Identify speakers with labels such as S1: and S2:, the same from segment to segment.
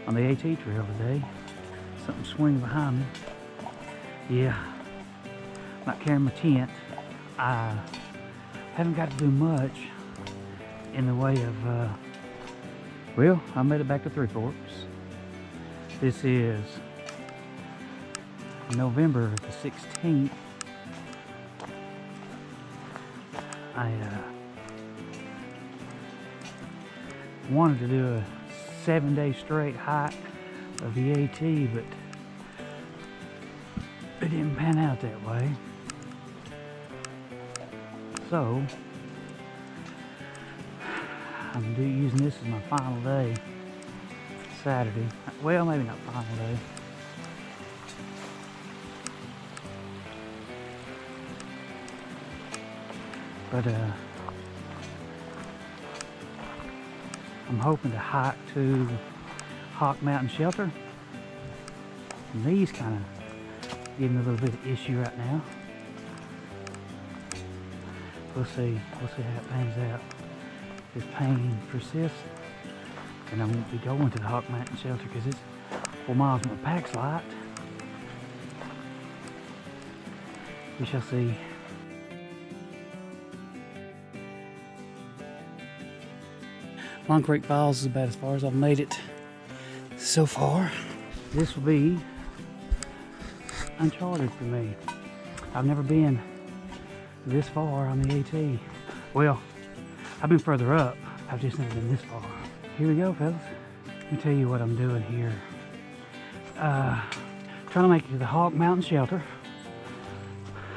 S1: on the AT trail today. Something swinging behind me. Yeah, not carrying my tent. I haven't got to do much in the way of, well, I made it back to Three Forks. This is November the 16th. I wanted to do a 7-day straight hike of the AT, but it didn't pan out that way. So I'm using this as my final day, Saturday. Well, maybe not final day. But I'm hoping to hike to Hawk Mountain Shelter. And these kind of give me a little bit of issue right now. We'll see how it pans out. If pain persists, then I won't be going to the Hawk Mountain Shelter because it's 4 miles from my pack's light. We shall see. Long Creek Falls is about as far as I've made it so far. This will be uncharted for me. I've never been this far on the AT. Well, I've been further up. I've just never been this far. Here we go, fellas. Let me tell you what I'm doing here. Trying to make it to the Hawk Mountain Shelter.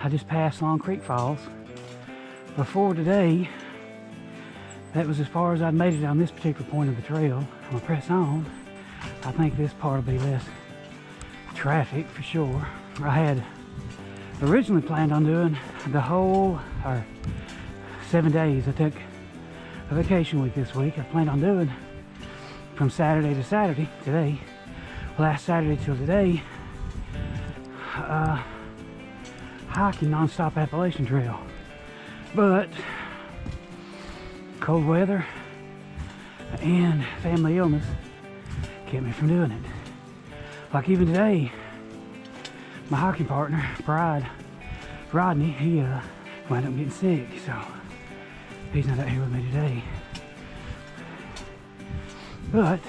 S1: I just passed Long Creek Falls. Before today, that was as far as I'd made it on this particular point of the trail. I'm gonna press on. I think this part will be less traffic for sure. I had originally planned on doing the whole, or 7 days. I took a vacation week this week. I planned on doing from Saturday to Saturday, today, last Saturday till today, hiking non-stop Appalachian Trail. But cold weather and family illness kept me from doing it. Like even today, my hiking partner, Rodney, he wound up getting sick, so he's not out here with me today. But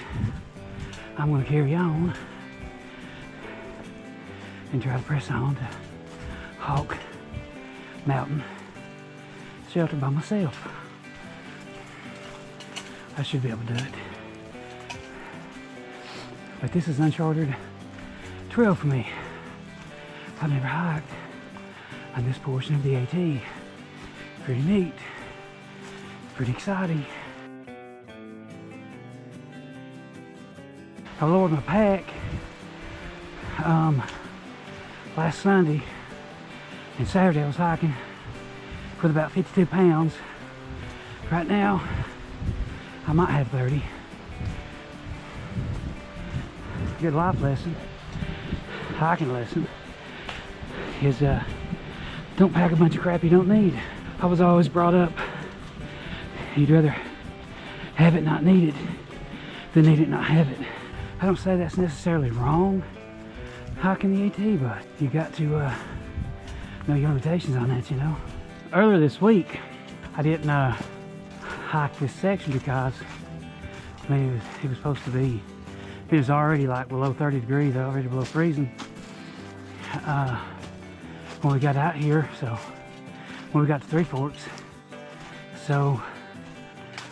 S1: I'm going to carry on and try to press on to Hawk Mountain Shelter by myself. I should be able to do it. But this is uncharted trail for me. I've never hiked on this portion of the AT. Pretty neat. Pretty exciting. I lowered my pack last Sunday, and Saturday I was hiking with about 52 pounds. Right now, I might have 30. Good life lesson, hiking lesson, is don't pack a bunch of crap you don't need. I was always brought up, you'd rather have it not need it than need it not have it. I don't say that's necessarily wrong, hiking the AT, but you got to know your limitations on that, you know. Earlier this week, I didn't hike this section because I mean, it was supposed to be, it was already like below 30 degrees, already below freezing when we got out here, so when we got to Three Forks. So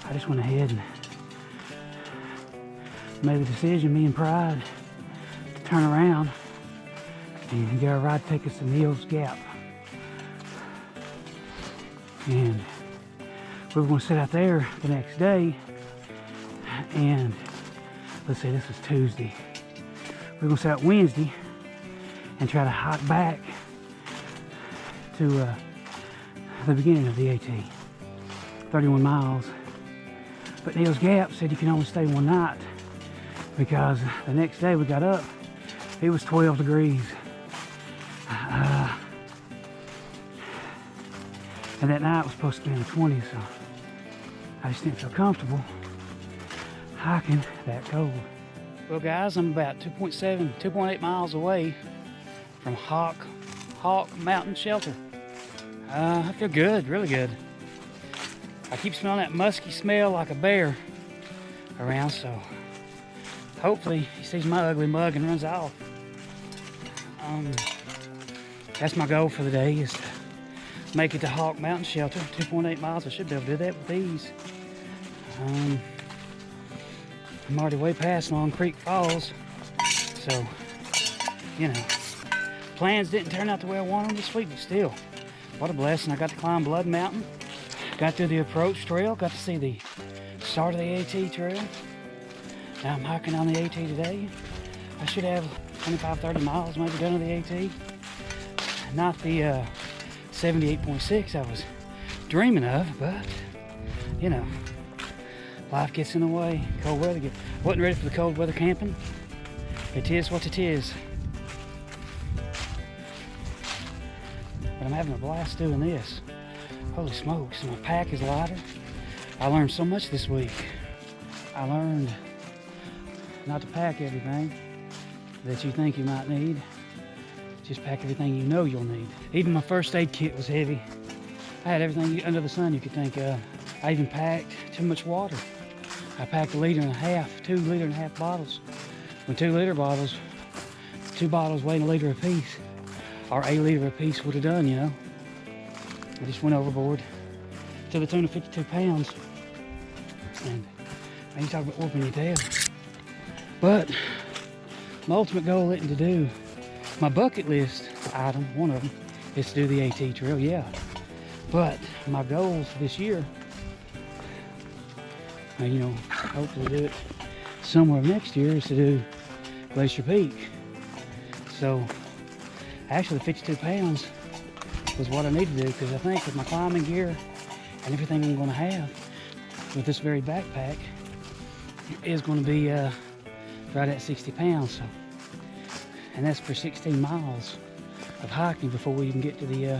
S1: I just went ahead and made the decision, me and Pride, to turn around and get a ride take us to Neal's Gap. And we were going to sit out there the next day, and let's say this was Tuesday. We were going to sit out Wednesday and try to hike back to the beginning of the AT, 31 miles. But Neal's Gap said you can only stay one night because the next day we got up, it was 12 degrees. And that night was supposed to be in the 20s, so I just didn't feel comfortable hiking that cold. Well guys, I'm about 2.8 miles away from Hawk Mountain Shelter. I feel good, really good. I keep smelling that musky smell like a bear around, so hopefully he sees my ugly mug and runs off. That's my goal for the day, is to make it to Hawk Mountain Shelter. 2.8 miles, I should be able to do that with ease. I'm already way past Long Creek Falls, so, you know, plans didn't turn out the way I wanted them this week, but still, what a blessing. I got to climb Blood Mountain, got through the approach trail, got to see the start of the AT trail. Now I'm hiking on the AT today. I should have 25-30 miles maybe done on the AT. Not the 78.6 I was dreaming of, but, you know, life gets in the way. Cold weather wasn't ready for the cold weather camping. It is what it is. But I'm having a blast doing this. Holy smokes, my pack is lighter. I learned so much this week. I learned not to pack everything that you think you might need. Just pack everything you know you'll need. Even my first aid kit was heavy. I had everything under the sun you could think of. I even packed too much water. I packed 1.5 liters, 2.5 liter bottles. When 2 liter bottles, 2 bottles weighing 1 liter apiece, or 1 liter apiece would have done, you know. I just went overboard to the tune of 52 pounds. And you talk about whooping your tail. But my ultimate goal isn't to do, my bucket list item, one of them, is to do the AT trail, yeah. But my goal for this year, you know, hopefully do it somewhere next year, is to do Glacier Peak. So actually 52 pounds was what I need to do, because I think with my climbing gear and everything I'm going to have with this very backpack is going to be right at 60 pounds. So, and that's for 16 miles of hiking before we even get to the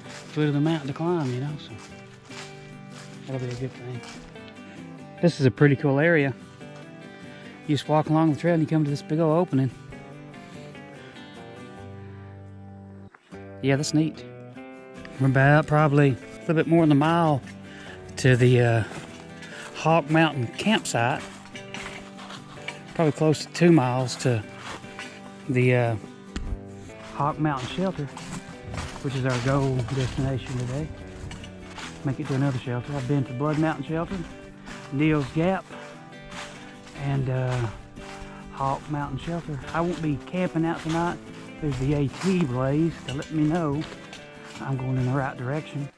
S1: foot of the mountain to climb, you know. So that'll be a good thing. This is a pretty cool area. You just walk along the trail and you come to this big old opening. Yeah, that's neat. We're about probably a little bit more than a mile to the Hawk Mountain campsite. Probably close to 2 miles to the Hawk Mountain Shelter, which is our goal destination today. Make it to another shelter. I've been to Blood Mountain Shelter, Neal's Gap, and Hawk Mountain Shelter. I won't be camping out tonight. There's the AT blaze to let me know I'm going in the right direction.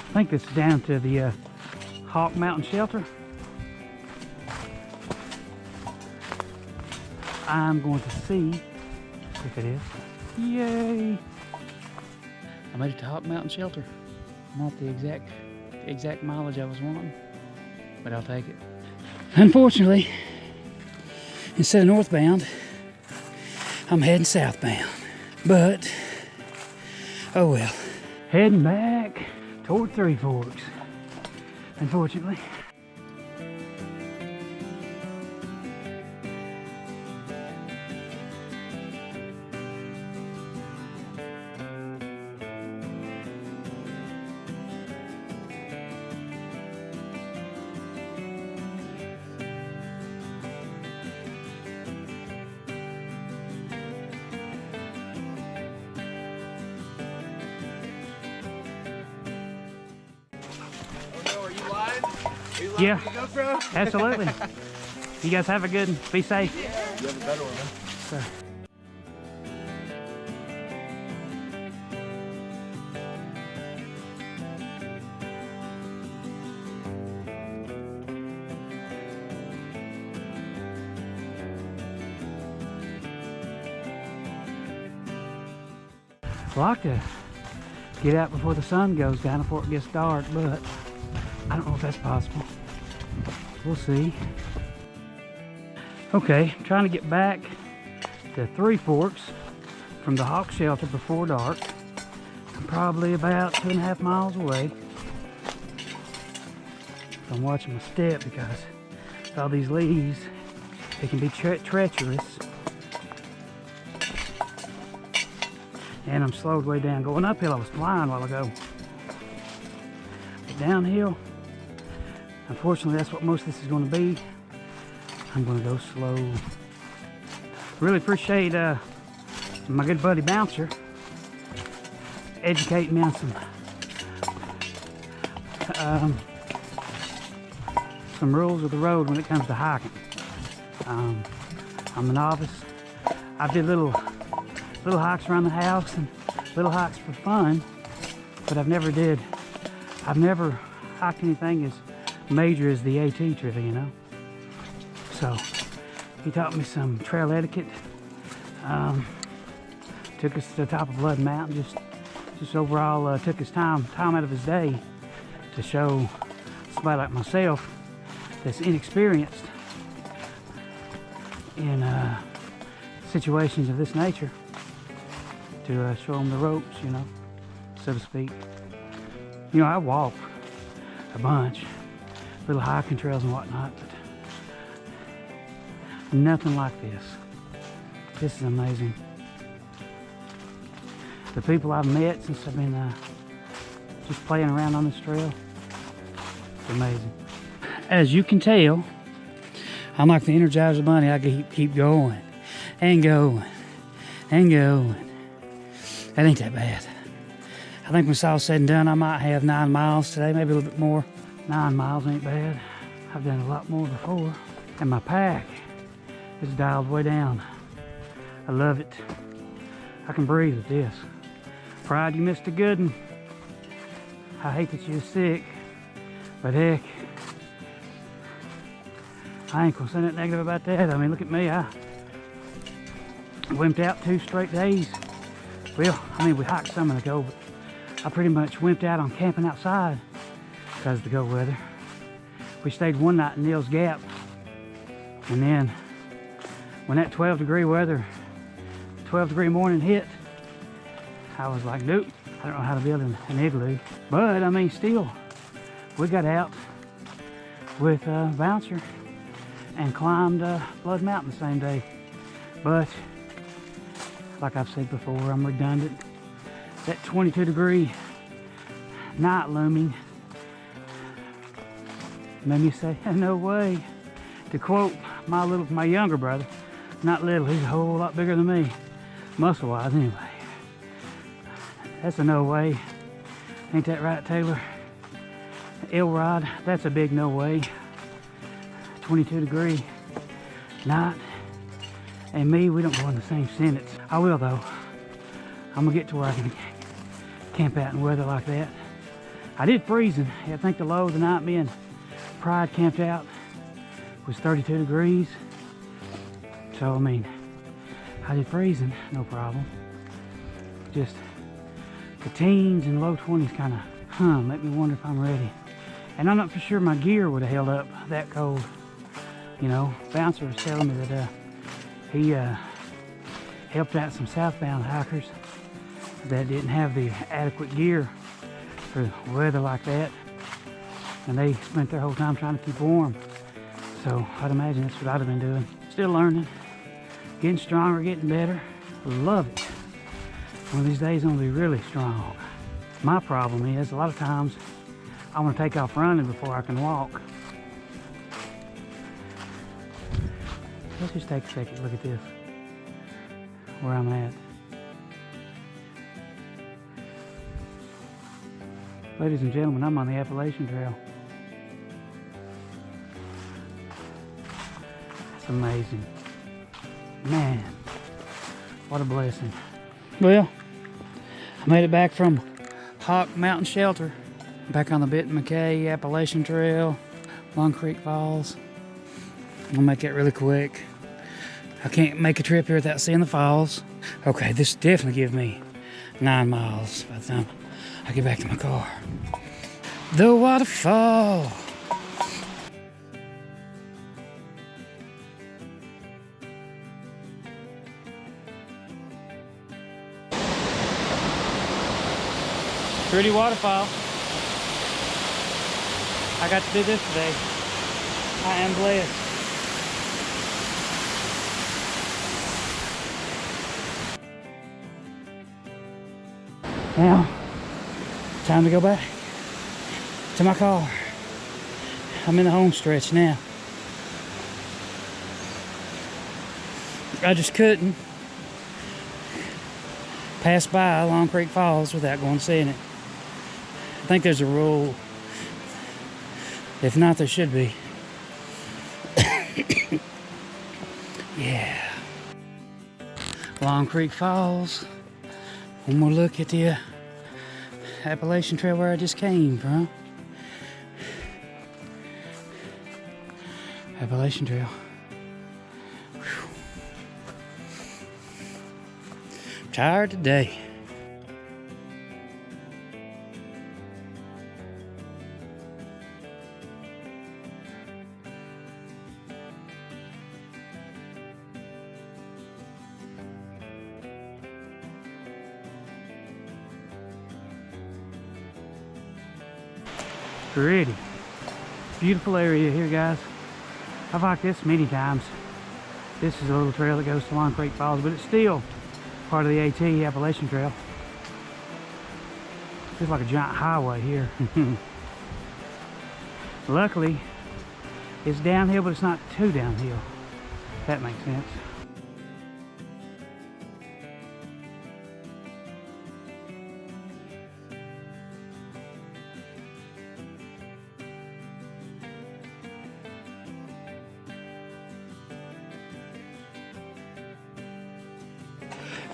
S1: I think this is down to the Hawk Mountain Shelter. I'm going to see if it is. Yay! I made it to Hawk Mountain Shelter. Not the exact mileage I was wanting, but I'll take it. Unfortunately, instead of northbound, I'm heading southbound. But, oh well. Heading back toward Three Forks, unfortunately. Yeah, absolutely. You guys have a good, be safe.
S2: You have a better one, man.
S1: Sure. I like to get out before the sun goes down, before it gets dark, but I don't know if that's possible. we'll see. Okay, I'm trying to get back to Three Forks from the hawk shelter before dark. I'm probably about 2.5 miles away. I'm watching my step because with all these leaves, they can be treacherous. And I'm slowed way down. Going uphill, I was flying a while ago. But downhill, unfortunately, that's what most of this is going to be. I'm going to go slow. Really appreciate my good buddy Bouncer educating me on some rules of the road when it comes to hiking. I'm a novice. I did little hikes around the house and little hikes for fun, but I've never hiked anything as major as the AT trail, you know. So he taught me some trail etiquette. Took us to the top of Blood Mountain. Just overall took his time out of his day to show somebody like myself that's inexperienced in situations of this nature to show them the ropes, you know, so to speak. You know, I walk a bunch, little hiking trails and whatnot, but nothing like this. This is amazing. The people I've met since I've been just playing around on this trail, it's amazing. As you can tell, I'm like the Energizer Bunny. I keep going and going and going. That ain't that bad. I think when it's all said and done, I might have 9 miles today, maybe a little bit more. 9 miles ain't bad. I've done a lot more before. And my pack is dialed way down. I love it. I can breathe with this. Pride, you missed a good one. I hate that you're sick, but heck, I ain't gonna say nothing negative about that. I mean, look at me. I wimped out 2 straight days. Well, I mean, we hiked some ago, but I pretty much wimped out on camping outside because of the cold weather. We stayed one night in Neal's Gap, and then when that 12-degree weather, 12-degree morning hit, I was like, nope, I don't know how to build an igloo. But I mean, still, we got out with Bouncer and climbed Blood Mountain the same day. But like I've said before, I'm redundant. That 22-degree night looming made me say, no way. To quote my younger brother, not little, he's a whole lot bigger than me, muscle-wise anyway. That's a no way. Ain't that right, Taylor? Elrod, that's a big no way. 22-degree night. And me, we don't go in the same sentence. I will though. I'm gonna get to where I can camp out in weather like that. I did freezing. I think the low of the night me and Pride camped out was 32 degrees. So I mean, I did freezing, no problem. Just the teens and low 20s kind of make me wonder if I'm ready. And I'm not for sure my gear would have held up that cold. You know, Bouncer was telling me that he helped out some southbound hikers that didn't have the adequate gear for weather like that, and they spent their whole time trying to keep warm. So I'd imagine that's what I'd have been doing. Still learning, getting stronger, getting better. Love it. One of these days I'm gonna be really strong. My problem is a lot of times I want to take off running before I can walk. Let's just take a second, look at this, where I'm at. Ladies and gentlemen, I'm on the Appalachian Trail. That's amazing. Man, what a blessing. Well, I made it back from Hawk Mountain Shelter, back on the Benton McKay Appalachian Trail, Long Creek Falls. I'm gonna make it really quick. I can't make a trip here without seeing the falls. Okay, this definitely gives me 9 miles by the time I get back to my car. The waterfall. Pretty waterfall. I got to do this today. I am blessed. Now, time to go back to my car. I'm in the home stretch now. I just couldn't pass by Long Creek Falls without going seeing it. I think there's a rule. If not, there should be. Yeah. Long Creek Falls. One more look at the Appalachian Trail where I just came from. Appalachian Trail. Whew. Tired today. Pretty beautiful area here, guys. I've hiked this many times. This is a little trail that goes to Long Creek Falls, but it's still part of the AT Appalachian Trail. Feels like a giant highway here. Luckily, it's downhill, but it's not too downhill. If that makes sense.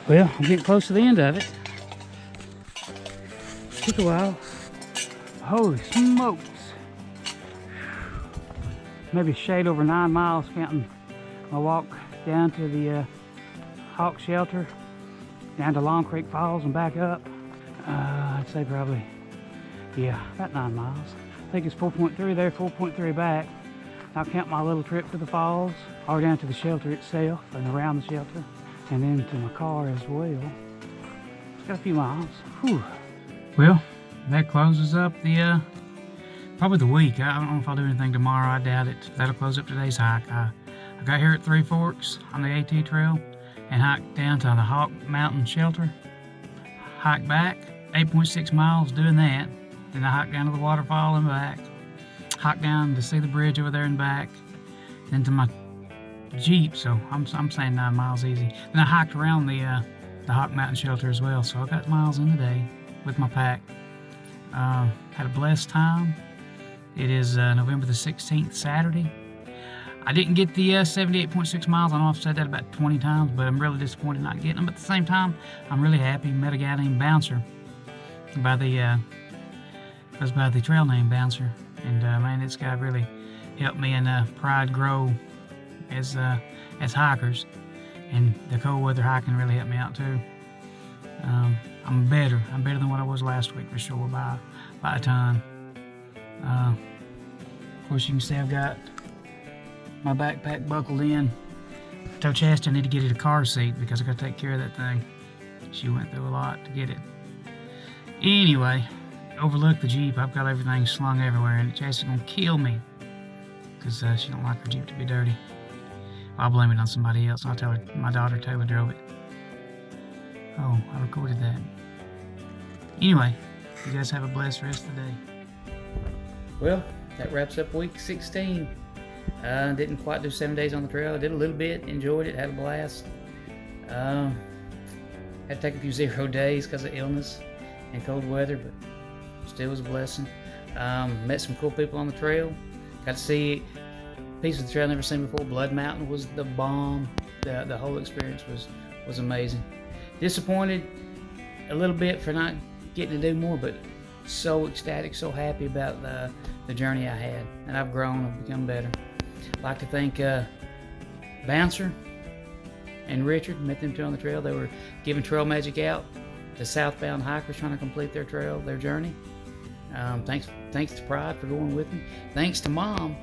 S1: Well, I'm getting close to the end of it. Took a while. Holy smokes. Maybe a shade over 9 miles counting my walk down to the Hawk Shelter, down to Long Creek Falls and back up. I'd say probably, yeah, about 9 miles. I think it's 4.3 there, 4.3 back. I'll count my little trip to the falls, or down to the shelter itself and around the shelter, and then to my car as well. It's got a few miles. Whew. Well, that closes up the probably the week. I don't know if I'll do anything tomorrow. I doubt it. That'll close up today's hike. I got here at Three Forks on the AT Trail and hiked down to the Hawk Mountain Shelter. Hiked back 8.6 miles doing that. Then I hiked down to the waterfall and back. Hiked down to see the bridge over there and back. Then to my Jeep, so I'm saying 9 miles easy. Then I hiked around the Hawk Mountain Shelter as well, so I got miles in today with my pack. Had a blessed time. It is November the 16th, Saturday. I didn't get the 78.6 miles. I know I've said that about 20 times, but I'm really disappointed not getting them. But at the same time, I'm really happy. Met a guy named Bouncer by the goes by the trail name Bouncer, and man, this guy really helped me and Pride grow as hikers, and the cold weather hiking really helped me out too. I'm better than what I was last week for sure, by a ton. Of course, you can see I've got my backpack buckled in. I told Chastity I need to get it a car seat because I got to take care of that thing. She went through a lot to get it. Anyway, overlook the Jeep. I've got everything slung everywhere, and Chastity's gonna kill me because she don't like her Jeep to be dirty. I'll blame it on somebody else. I'll tell her my daughter Taylor drove it. Oh, I recorded that. Anyway, you guys have a blessed rest of the day. Well, that wraps up week 16. Didn't quite do 7 days on the trail. I did a little bit, enjoyed it, had a blast. Had to take a few 0 days because of illness and cold weather, but still was a blessing. Met some cool people on the trail. Got to see a piece of the trail I've never seen before. Blood Mountain was the bomb. The whole experience was amazing. Disappointed a little bit for not getting to do more, but so ecstatic, so happy about the journey I had, and I've grown, I've become better. I'd like to thank Bouncer and Richard. Met them two on the trail. They were giving trail magic out to southbound hikers trying to complete their journey. Thanks to Pride for going with me. Thanks to Mom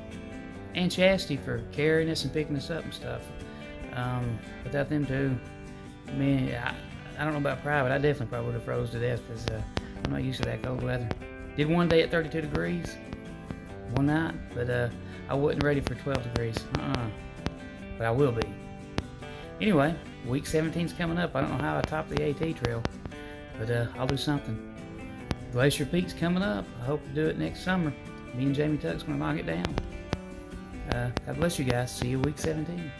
S1: and Chastity for carrying us and picking us up and stuff. Without them two, man, I don't know about Pride, but I definitely probably would have froze to death because I'm not used to that cold weather. Did one day at 32 degrees, one night, but I wasn't ready for 12 degrees. But I will be. Anyway, week 17's coming up. I don't know how I top the AT trail, but I'll do something. Glacier Peak's coming up. I hope to do it next summer. Me and Jamie Tuck's gonna knock it down. God bless you guys. See you week 17.